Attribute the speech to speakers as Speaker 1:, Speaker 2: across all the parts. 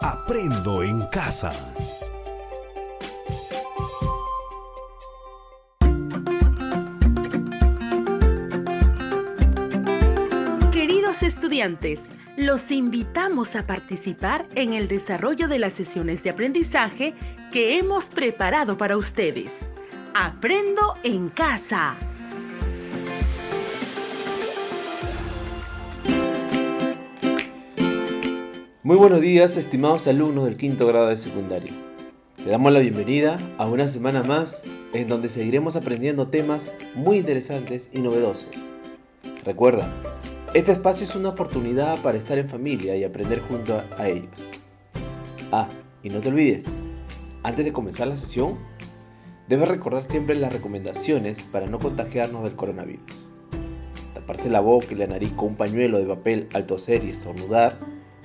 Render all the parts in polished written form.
Speaker 1: Aprendo en casa.
Speaker 2: Queridos estudiantes, los invitamos a participar en el desarrollo de las sesiones de aprendizaje que hemos preparado para ustedes. Aprendo en casa.
Speaker 3: Muy buenos días, estimados alumnos del quinto grado de secundaria. Te damos la bienvenida a una semana más en donde seguiremos aprendiendo temas muy interesantes y novedosos. Recuerda, este espacio es una oportunidad para estar en familia y aprender junto a ellos. Y no te olvides, antes de comenzar la sesión, debes recordar siempre las recomendaciones para no contagiarnos del coronavirus. Taparse la boca y la nariz con un pañuelo de papel al toser y estornudar,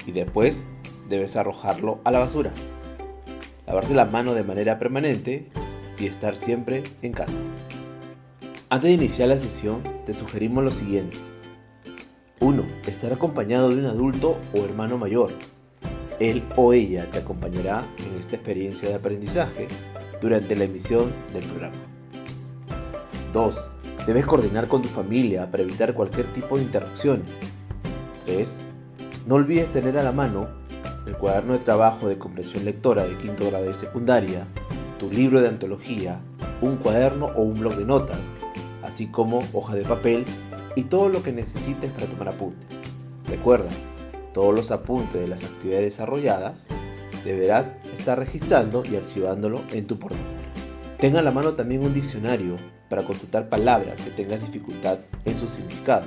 Speaker 3: y después debes arrojarlo a la basura. Lavarse las manos de manera permanente y estar siempre en casa. Antes de iniciar la sesión, te sugerimos lo siguiente. 1. Estar acompañado de un adulto o hermano mayor. Él o ella te acompañará en esta experiencia de aprendizaje durante la emisión del programa. 2. Debes coordinar con tu familia para evitar cualquier tipo de interrupciones. 3. No olvides tener a la mano el cuaderno de trabajo de comprensión lectora de quinto grado de secundaria, tu libro de antología, un cuaderno o un bloc de notas, así como hoja de papel y todo lo que necesites para tomar apuntes. Recuerda, todos los apuntes de las actividades desarrolladas deberás estar registrando y archivándolo en tu portátil. Ten a la mano también un diccionario para consultar palabras que tengas dificultad en su significado.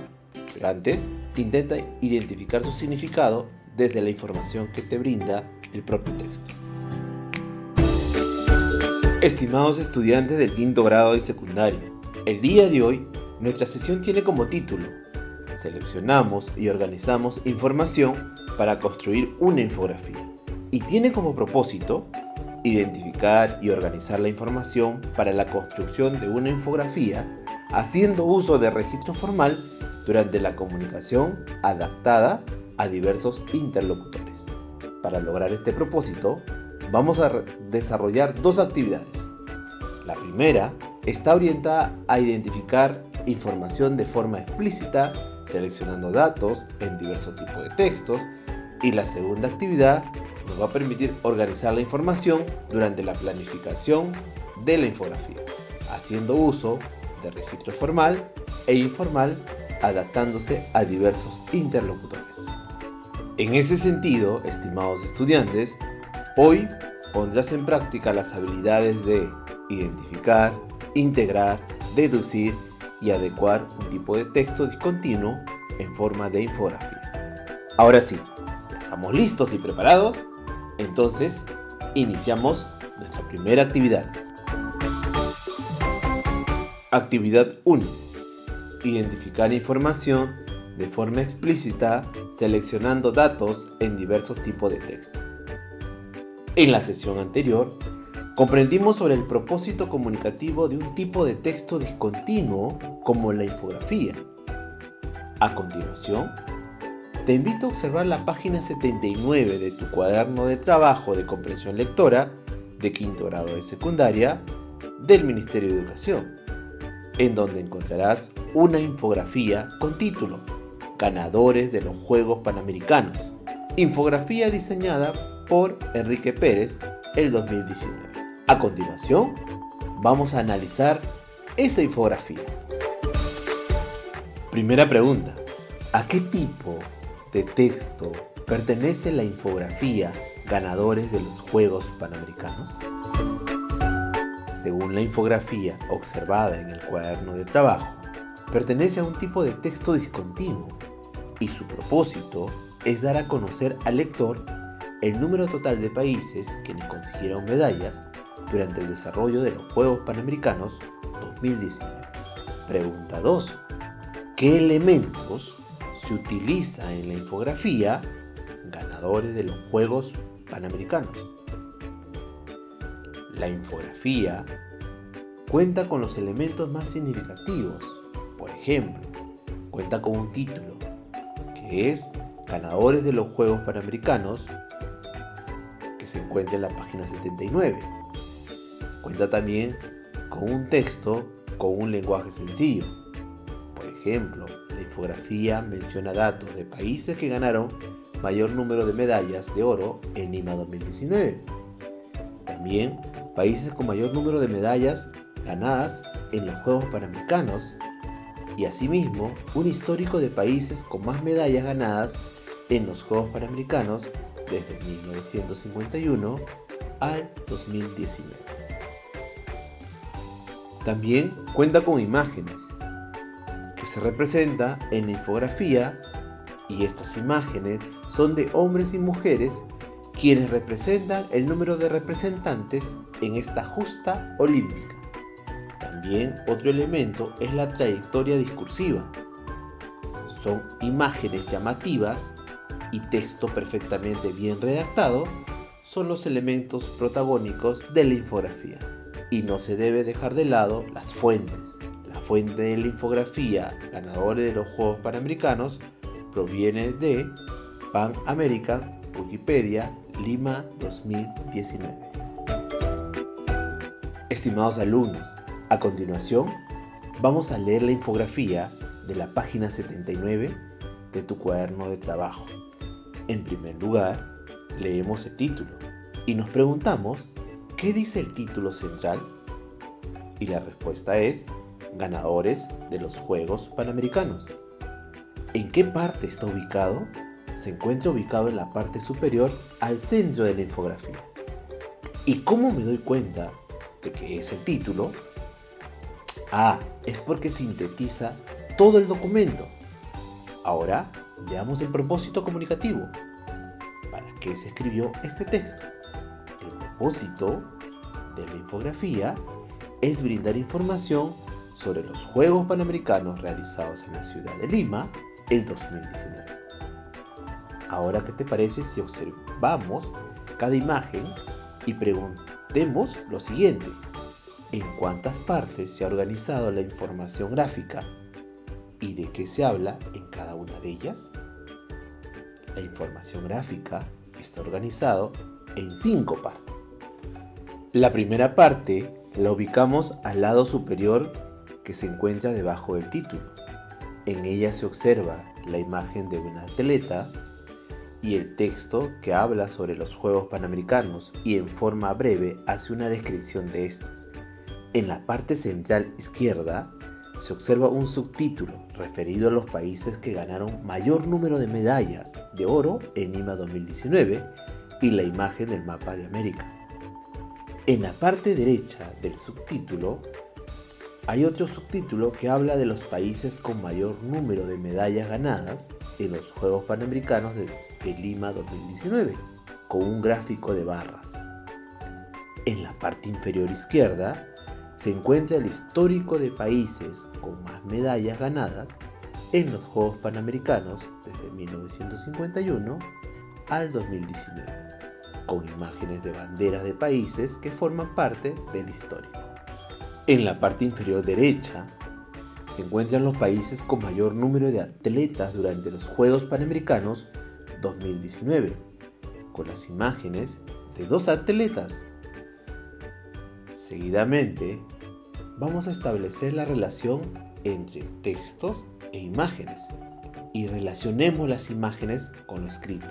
Speaker 3: Pero antes, intenta identificar su significado desde la información que te brinda el propio texto. Estimados estudiantes del quinto grado de secundaria, el día de hoy nuestra sesión tiene como título: Seleccionamos y organizamos información para construir una infografía. Y tiene como propósito identificar y organizar la información para la construcción de una infografía haciendo uso de registro formal durante la comunicación adaptada a diversos interlocutores. Para lograr este propósito, vamos a desarrollar dos actividades. La primera está orientada a identificar información de forma explícita, seleccionando datos en diversos tipos de textos, y la segunda actividad nos va a permitir organizar la información durante la planificación de la infografía, haciendo uso de registro formal e informal, adaptándose a diversos interlocutores. En ese sentido, estimados estudiantes, hoy pondrás en práctica las habilidades de identificar, integrar, deducir y adecuar un tipo de texto discontinuo en forma de infografía. Ahora sí, ¿estamos listos y preparados? Entonces, iniciamos nuestra primera actividad. Actividad 1. Identificar información de forma explícita seleccionando datos en diversos tipos de texto. En la sesión anterior, comprendimos sobre el propósito comunicativo de un tipo de texto discontinuo como la infografía. A continuación, te invito a observar la página 79 de tu cuaderno de trabajo de comprensión lectora de quinto grado de secundaria del Ministerio de Educación, en donde encontrarás una infografía con título Ganadores de los Juegos Panamericanos. Infografía diseñada por Enrique Pérez el 2019. A continuación, vamos a analizar esa infografía. Primera pregunta: ¿a qué tipo de texto pertenece la infografía Ganadores de los Juegos Panamericanos? Según la infografía observada en el cuaderno de trabajo, pertenece a un tipo de texto discontinuo y su propósito es dar a conocer al lector el número total de países quienes consiguieron medallas durante el desarrollo de los Juegos Panamericanos 2019. Pregunta 2. ¿Qué elementos se utiliza en la infografía Ganadores de los Juegos Panamericanos? La infografía cuenta con los elementos más significativos. Por ejemplo, cuenta con un título que es Ganadores de los Juegos Panamericanos se encuentra en la página 79. Cuenta también con un texto con un lenguaje sencillo. Por ejemplo, la infografía menciona datos de países que ganaron mayor número de medallas de oro en Lima 2019. También países con mayor número de medallas ganadas en los Juegos Panamericanos y asimismo un histórico de países con más medallas ganadas en los Juegos Panamericanos desde 1951 al 2019. También cuenta con imágenes que se representa en la infografía y estas imágenes son de hombres y mujeres quienes representan el número de representantes en esta justa olímpica. También otro elemento es la trayectoria discursiva. Son imágenes llamativas y texto perfectamente bien redactado son los elementos protagónicos de la infografía. Y no se debe dejar de lado las fuentes. La fuente de la infografía ganadora de los Juegos Panamericanos proviene de Pan American, Wikipedia, Lima 2019. Estimados alumnos, a continuación vamos a leer la infografía de la página 79 de tu cuaderno de trabajo. En primer lugar, leemos el título y nos preguntamos ¿qué dice el título central? Y la respuesta es ganadores de los Juegos Panamericanos. ¿En qué parte está ubicado? Se encuentra ubicado en la parte superior al centro de la infografía. ¿Y cómo me doy cuenta de que es el título? Es porque sintetiza todo el documento. Ahora veamos el propósito comunicativo. ¿Para qué se escribió este texto? El propósito de la infografía es brindar información sobre los Juegos Panamericanos realizados en la ciudad de Lima el 2019. Ahora, ¿qué te parece si observamos cada imagen y preguntemos lo siguiente? ¿En cuántas partes se ha organizado la información gráfica y de qué se habla en cada una de ellas? La información gráfica está organizado en 5 partes. La primera parte la ubicamos al lado superior que se encuentra debajo del título. En ella se observa la imagen de una atleta y el texto que habla sobre los Juegos Panamericanos y en forma breve hace una descripción de estos. En la parte central izquierda se observa un subtítulo referido a los países que ganaron mayor número de medallas de oro en Lima 2019 y la imagen del mapa de América. En la parte derecha del subtítulo hay otro subtítulo que habla de los países con mayor número de medallas ganadas en los Juegos Panamericanos de Lima 2019, con un gráfico de barras. En la parte inferior izquierda se encuentra el histórico de países con más medallas ganadas en los Juegos Panamericanos desde 1951 al 2019, con imágenes de banderas de países que forman parte del histórico. En la parte inferior derecha se encuentran los países con mayor número de atletas durante los Juegos Panamericanos 2019, con las imágenes de 2 atletas. Seguidamente, vamos a establecer la relación entre textos e imágenes y relacionemos las imágenes con lo escrito.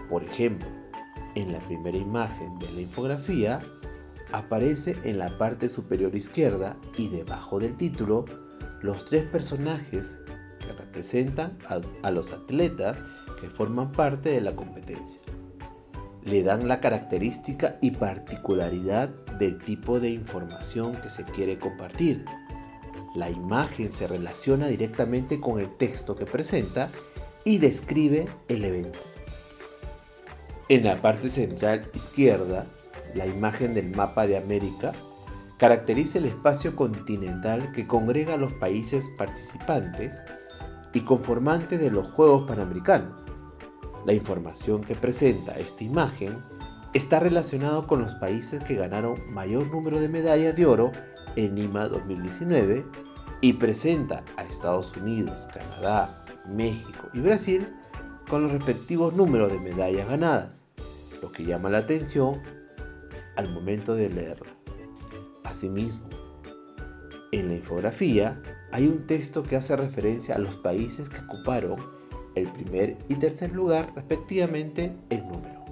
Speaker 3: Por ejemplo, en la primera imagen de la infografía aparece en la parte superior izquierda y debajo del título los 3 personajes que representan a los atletas que forman parte de la competencia. Le dan la característica y particularidad del tipo de información que se quiere compartir. La imagen se relaciona directamente con el texto que presenta y describe el evento. En la parte central izquierda, la imagen del mapa de América caracteriza el espacio continental que congrega a los países participantes y conformantes de los Juegos Panamericanos. La información que presenta esta imagen está relacionada con los países que ganaron mayor número de medallas de oro en Lima 2019 y presenta a Estados Unidos, Canadá, México y Brasil con los respectivos números de medallas ganadas. lo que llama la atención al momento de leerlo. Asimismo, en la infografía hay un texto que hace referencia a los países que ocuparon el primer y tercer lugar respectivamente en número.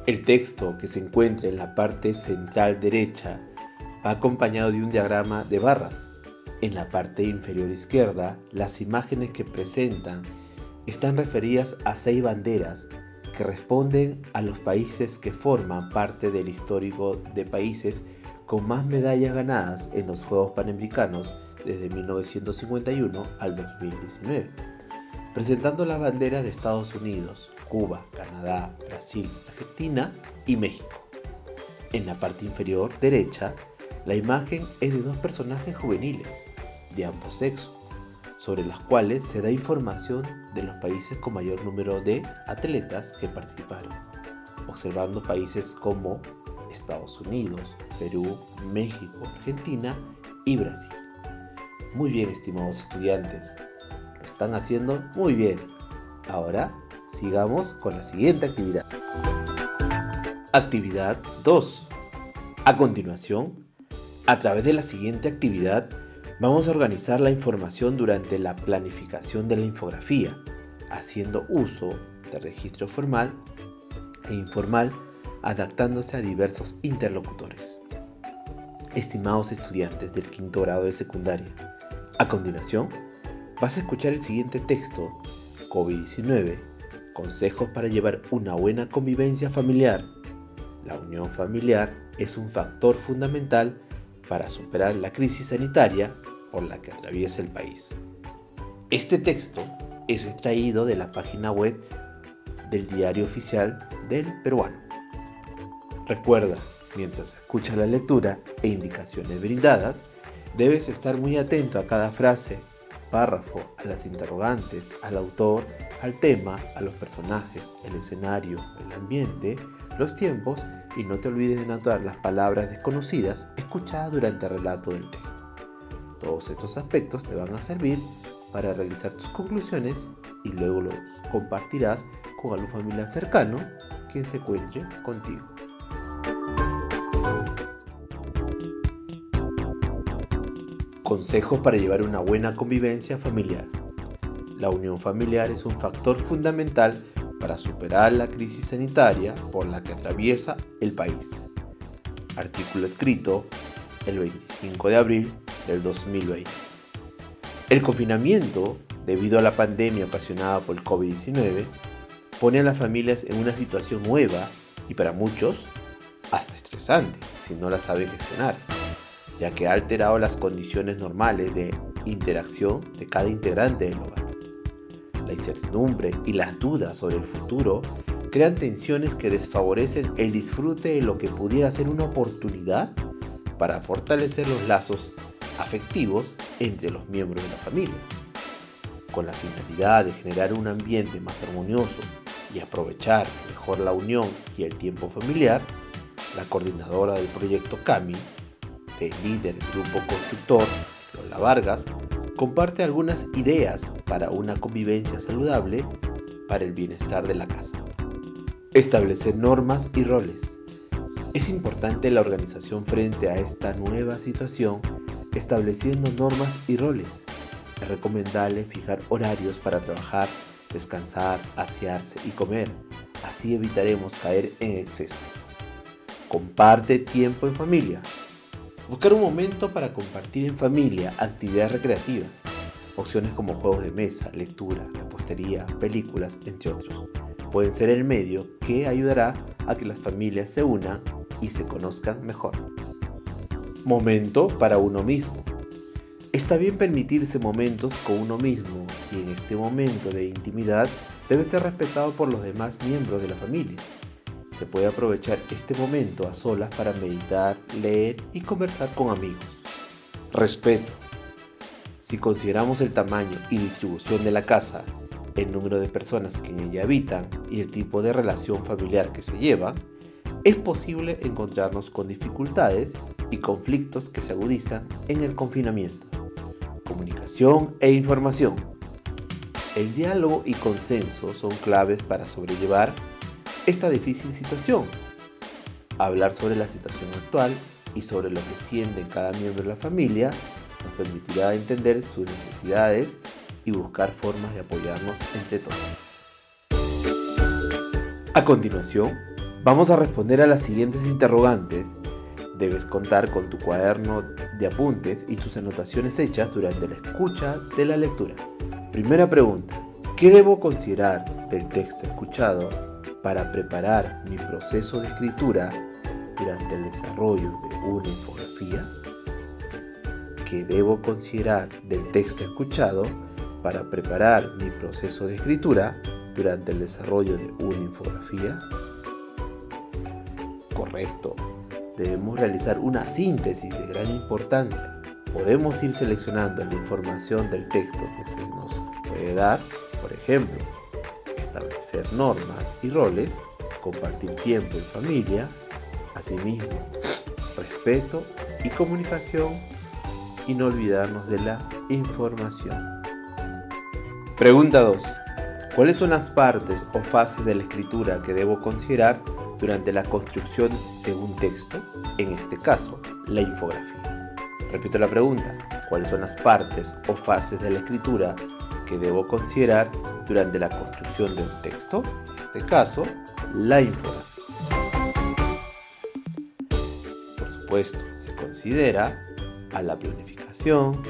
Speaker 3: El texto, que se encuentra en la parte central derecha, va acompañado de un diagrama de barras. En la parte inferior izquierda, las imágenes que presentan están referidas a 6 banderas que responden a los países que forman parte del histórico de países con más medallas ganadas en los Juegos Panamericanos desde 1951 al 2019, presentando las banderas de Estados Unidos, Cuba, Canadá, Brasil, Argentina y México. En la parte inferior derecha, la imagen es de 2 personajes juveniles, de ambos sexos, sobre las cuales se da información de los países con mayor número de atletas que participaron, observando países como Estados Unidos, Perú, México, Argentina y Brasil. Muy bien, estimados estudiantes, lo están haciendo muy bien. Ahora sigamos con la siguiente actividad. Actividad 2. A continuación, a través de la siguiente actividad, vamos a organizar la información durante la planificación de la infografía, haciendo uso de registro formal e informal, adaptándose a diversos interlocutores. Estimados estudiantes del quinto grado de secundaria, a continuación vas a escuchar el siguiente texto: COVID-19, consejos para llevar una buena convivencia familiar. La unión familiar es un factor fundamental para superar la crisis sanitaria por la que atraviesa el país. Este texto es extraído de la página web del Diario Oficial del Peruano. Recuerda, mientras escuchas la lectura e indicaciones brindadas, debes estar muy atento a cada frase, párrafo, a las interrogantes, al autor, al tema, a los personajes, el escenario, el ambiente, los tiempos, y no te olvides de anotar las palabras desconocidas escuchadas durante el relato del texto. Todos estos aspectos te van a servir para realizar tus conclusiones y luego los compartirás con algún familiar cercano quien se encuentre contigo. Consejos para llevar una buena convivencia familiar. La unión familiar es un factor fundamental para superar la crisis sanitaria por la que atraviesa el país. Artículo escrito el 25 de abril del 2020. El confinamiento, debido a la pandemia ocasionada por el COVID-19, pone a las familias en una situación nueva y para muchos hasta estresante si no la sabe gestionar, ya que ha alterado las condiciones normales de interacción de cada integrante del hogar. La incertidumbre y las dudas sobre el futuro crean tensiones que desfavorecen el disfrute de lo que pudiera ser una oportunidad para fortalecer los lazos afectivos entre los miembros de la familia. Con la finalidad de generar un ambiente más armonioso y aprovechar mejor la unión y el tiempo familiar, la coordinadora del proyecto CAMI, el líder del grupo constructor, Lola Vargas, comparte algunas ideas para una convivencia saludable para el bienestar de la casa. Establecer normas y roles. Es importante la organización frente a esta nueva situación, estableciendo normas y roles. Es recomendable fijar horarios para trabajar, descansar, asearse y comer. Así evitaremos caer en excesos. Comparte tiempo en familia. Buscar un momento para compartir en familia actividades recreativas. Opciones como juegos de mesa, lectura, repostería, películas, entre otros, pueden ser el medio que ayudará a que las familias se unan y se conozcan mejor. Momento para uno mismo. Está bien permitirse momentos con uno mismo y en este momento de intimidad debe ser respetado por los demás miembros de la familia. Se puede aprovechar este momento a solas para meditar, leer y conversar con amigos. Respeto. Si consideramos el tamaño y distribución de la casa, el número de personas que en ella habitan y el tipo de relación familiar que se lleva, es posible encontrarnos con dificultades y conflictos que se agudizan en el confinamiento. Comunicación e información. El diálogo y consenso son claves para sobrellevar esta difícil situación. Hablar sobre la situación actual y sobre lo que siente cada miembro de la familia nos permitirá entender sus necesidades y buscar formas de apoyarnos entre todos. A continuación, vamos a responder a las siguientes interrogantes. Debes contar con tu cuaderno de apuntes y tus anotaciones hechas durante la escucha de la lectura. Primera pregunta: ¿qué debo considerar del texto escuchado para preparar mi proceso de escritura durante el desarrollo de una infografía? ¿Qué debo considerar del texto escuchado para preparar mi proceso de escritura durante el desarrollo de una infografía? Correcto. Debemos realizar una síntesis de gran importancia. Podemos ir seleccionando la información del texto que se nos puede dar, por ejemplo, establecer normas y roles, compartir tiempo en familia, asimismo, respeto y comunicación, y no olvidarnos de la información. Pregunta 2. ¿Cuáles son las partes o fases de la escritura que debo considerar durante la construcción de un texto? En este caso, la infografía. Repito la pregunta: ¿cuáles son las partes o fases de la escritura que debo considerar durante la construcción de un texto? En este caso, la infografía. Por supuesto, se considera a la planificación,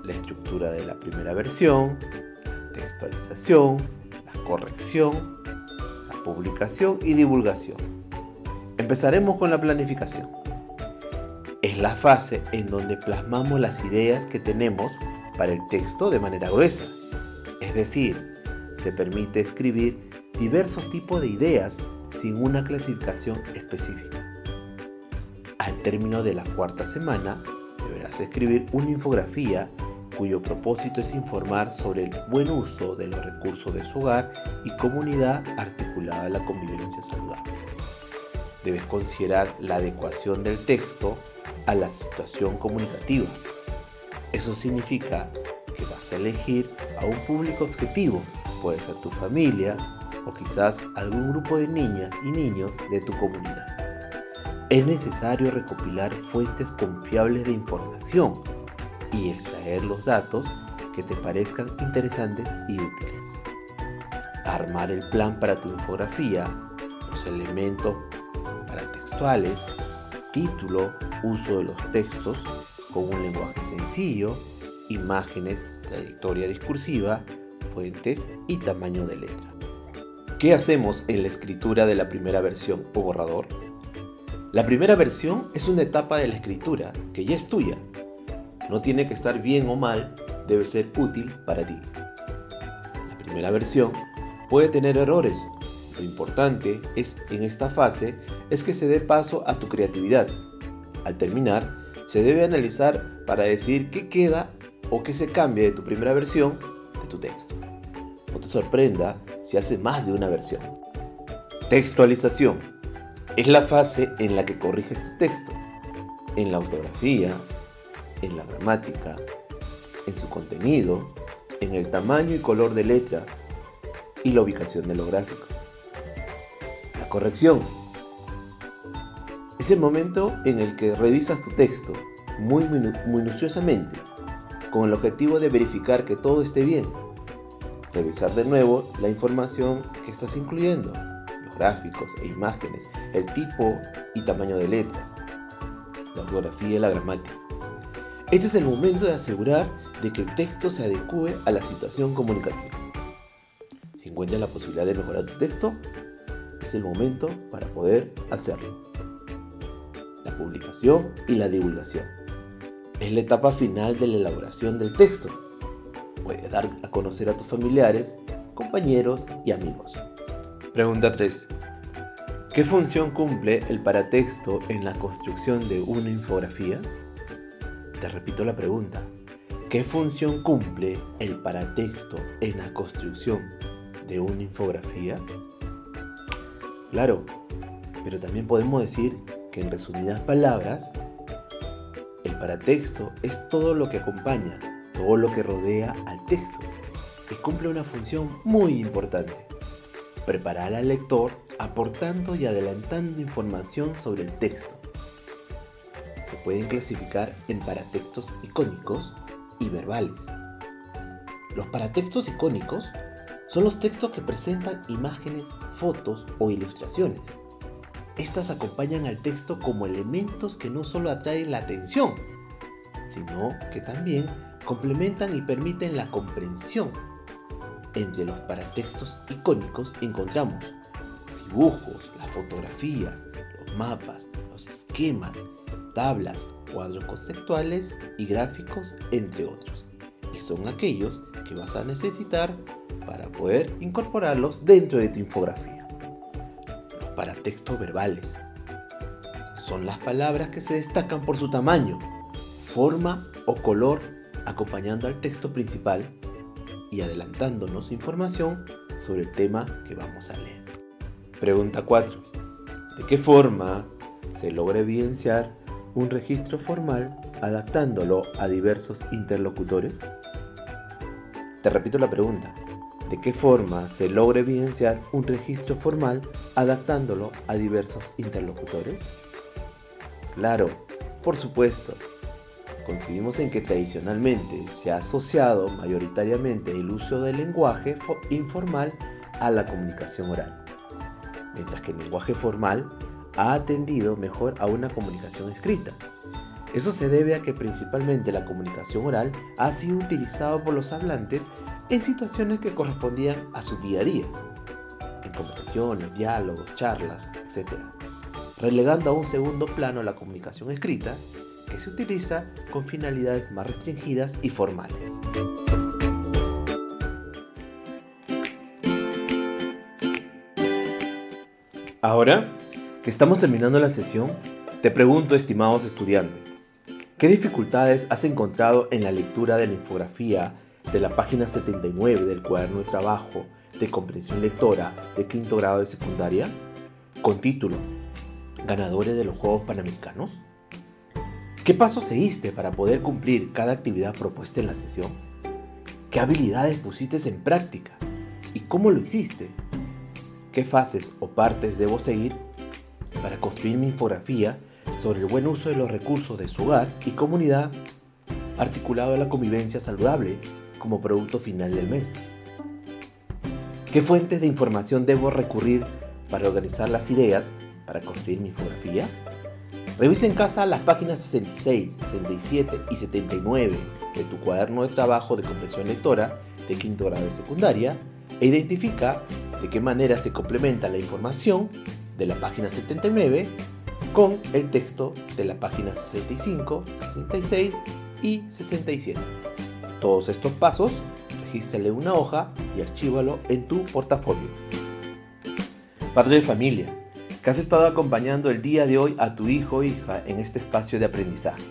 Speaker 3: la estructura de la primera versión, la textualización, la corrección, la publicación y divulgación. Empezaremos con la planificación. Es la fase en donde plasmamos las ideas que tenemos para el texto de manera gruesa. Es decir, se permite escribir diversos tipos de ideas sin una clasificación específica. Al término de la cuarta semana, deberás escribir una infografía cuyo propósito es informar sobre el buen uso de los recursos de su hogar y comunidad articulada a la convivencia saludable. Debes considerar la adecuación del texto a la situación comunicativa. Eso significa que vas a elegir a un público objetivo, puede ser tu familia o quizás algún grupo de niñas y niños de tu comunidad. Es necesario recopilar fuentes confiables de información y extraer los datos que te parezcan interesantes y útiles. Armar el plan para tu infografía, los elementos paratextuales, título, uso de los textos con un lenguaje sencillo, imágenes, trayectoria discursiva, fuentes y tamaño de letra. ¿Qué hacemos en la escritura de la primera versión o borrador? La primera versión es una etapa de la escritura que ya es tuya. No tiene que estar bien o mal, debe ser útil para ti. La primera versión puede tener errores. Lo importante en esta fase es que se dé paso a tu creatividad. Al terminar, se debe analizar para decidir qué queda o qué se cambia de tu primera versión de tu texto. No te sorprenda si haces más de una versión. Textualización. Es la fase en la que corriges tu texto, en la ortografía, en la gramática, en su contenido, en el tamaño y color de letra y la ubicación de los gráficos. La corrección. Es el momento en el que revisas tu texto muy minuciosamente, con el objetivo de verificar que todo esté bien. Revisar de nuevo la información que estás incluyendo, los gráficos e imágenes, el tipo y tamaño de letra, la ortografía y la gramática. Este es el momento de asegurar de que el texto se adecue a la situación comunicativa. Si encuentras la posibilidad de mejorar tu texto, es el momento para poder hacerlo. La publicación y la divulgación. Es la etapa final de la elaboración del texto. Puedes dar a conocer a tus familiares, compañeros y amigos. Pregunta 3. ¿Qué función cumple el paratexto en la construcción de una infografía? Te repito la pregunta. ¿Qué función cumple el paratexto en la construcción de una infografía? Claro, pero también podemos decir que en resumidas palabras, el paratexto es todo lo que acompaña, todo lo que rodea al texto y cumple una función muy importante. Preparar al lector aportando y adelantando información sobre el texto. Se pueden clasificar en paratextos icónicos y verbales. Los paratextos icónicos son los textos que presentan imágenes, fotos o ilustraciones. Estas acompañan al texto como elementos que no solo atraen la atención, sino que también complementan y permiten la comprensión. Entre los paratextos icónicos encontramos dibujos, las fotografías, los mapas, los esquemas, tablas, cuadros conceptuales y gráficos, entre otros. Y son aquellos que vas a necesitar para poder incorporarlos dentro de tu infografía. Los paratextos verbales son las palabras que se destacan por su tamaño, forma o color, acompañando al texto principal y adelantándonos información sobre el tema que vamos a leer. Pregunta 4. ¿De qué forma se logra evidenciar un registro formal adaptándolo a diversos interlocutores? Te repito la pregunta. ¿De qué forma se logra evidenciar un registro formal adaptándolo a diversos interlocutores? Claro, por supuesto. Coincidimos en que tradicionalmente se ha asociado mayoritariamente el uso del lenguaje informal a la comunicación oral, mientras que el lenguaje formal ha atendido mejor a una comunicación escrita. Eso se debe a que principalmente la comunicación oral ha sido utilizada por los hablantes en situaciones que correspondían a su día a día, en conversaciones, diálogos, charlas, etc., relegando a un segundo plano la comunicación escrita, que se utiliza con finalidades más restringidas y formales. Ahora que estamos terminando la sesión, te pregunto, estimados estudiantes, ¿qué dificultades has encontrado en la lectura de la infografía de la página 79 del cuaderno de trabajo de comprensión lectora de quinto grado de secundaria, con título ¿Ganadores de los Juegos Panamericanos? ¿Qué pasos seguiste para poder cumplir cada actividad propuesta en la sesión? ¿Qué habilidades pusiste en práctica? ¿Y cómo lo hiciste? ¿Qué fases o partes debo seguir para construir mi infografía sobre el buen uso de los recursos de su hogar y comunidad, articulado a la convivencia saludable como producto final del mes? ¿Qué fuentes de información debo recurrir para organizar las ideas para construir mi infografía? Revisa en casa las páginas 66, 67 y 79 de tu cuaderno de trabajo de comprensión lectora de quinto grado de secundaria e identifica de qué manera se complementa la información de la página 79 con el texto de la página 65, 66 y 67. Todos estos pasos, regístrale una hoja y archívalo en tu portafolio. Padre de familia, que has estado acompañando el día de hoy a tu hijo o hija en este espacio de aprendizaje.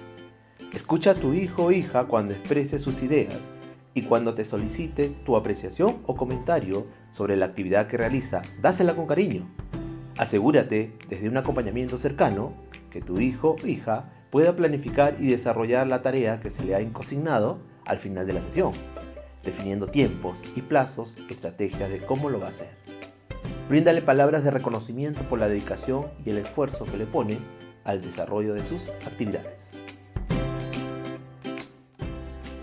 Speaker 3: Escucha a tu hijo o hija cuando exprese sus ideas y cuando te solicite tu apreciación o comentario sobre la actividad que realiza, dásela con cariño. Asegúrate, desde un acompañamiento cercano, que tu hijo o hija pueda planificar y desarrollar la tarea que se le ha consignado al final de la sesión, definiendo tiempos y plazos, estrategias de cómo lo va a hacer. Bríndale palabras de reconocimiento por la dedicación y el esfuerzo que le pone al desarrollo de sus actividades.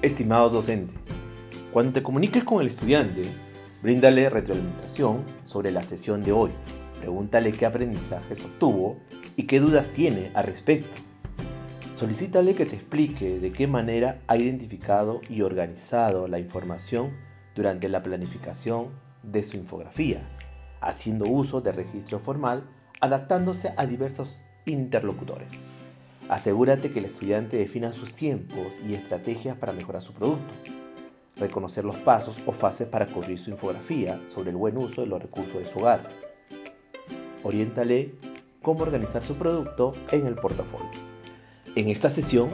Speaker 3: Estimado docente, cuando te comuniques con el estudiante, bríndale retroalimentación sobre la sesión de hoy. Pregúntale qué aprendizajes obtuvo y qué dudas tiene al respecto. Solicítale que te explique de qué manera ha identificado y organizado la información durante la planificación de su infografía, haciendo uso de registro formal, adaptándose a diversos interlocutores. Asegúrate que el estudiante defina sus tiempos y estrategias para mejorar su producto. Reconocer los pasos o fases para corregir su infografía sobre el buen uso de los recursos de su hogar. Oriéntale cómo organizar su producto en el portafolio. En esta sesión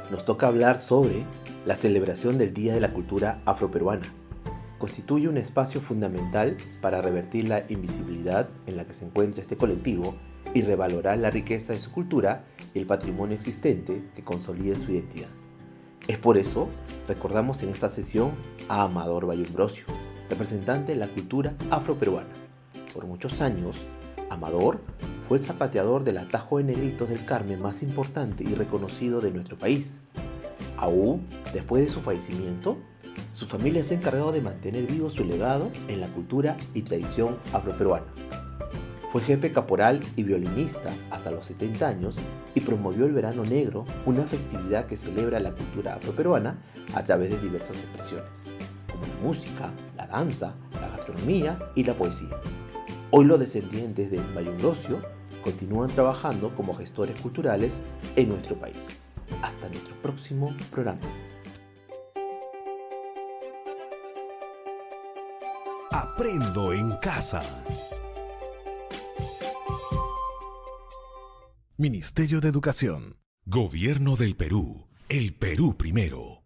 Speaker 3: nos toca hablar sobre la celebración del Día de la Cultura Afroperuana. Constituye un espacio fundamental para revertir la invisibilidad en la que se encuentra este colectivo y revalorar la riqueza de su cultura y el patrimonio existente que consolide su identidad. Es por eso recordamos en esta sesión a Amador Valleambrosio, representante de la cultura afroperuana, Por muchos años, Amador fue el zapateador del atajo de Negritos del Carmen más importante y reconocido de nuestro país. Aún después de su fallecimiento, su familia se ha encargado de mantener vivo su legado en la cultura y tradición afroperuana. Fue jefe caporal y violinista hasta los 70 años y promovió el Verano Negro, una festividad que celebra la cultura afroperuana a través de diversas expresiones, como la música, la danza, la gastronomía y la poesía. Hoy los descendientes de Mayungrosio continúan trabajando como gestores culturales en nuestro país. Hasta nuestro próximo programa.
Speaker 1: Aprendo en casa. Ministerio de Educación. Gobierno del Perú. El Perú primero.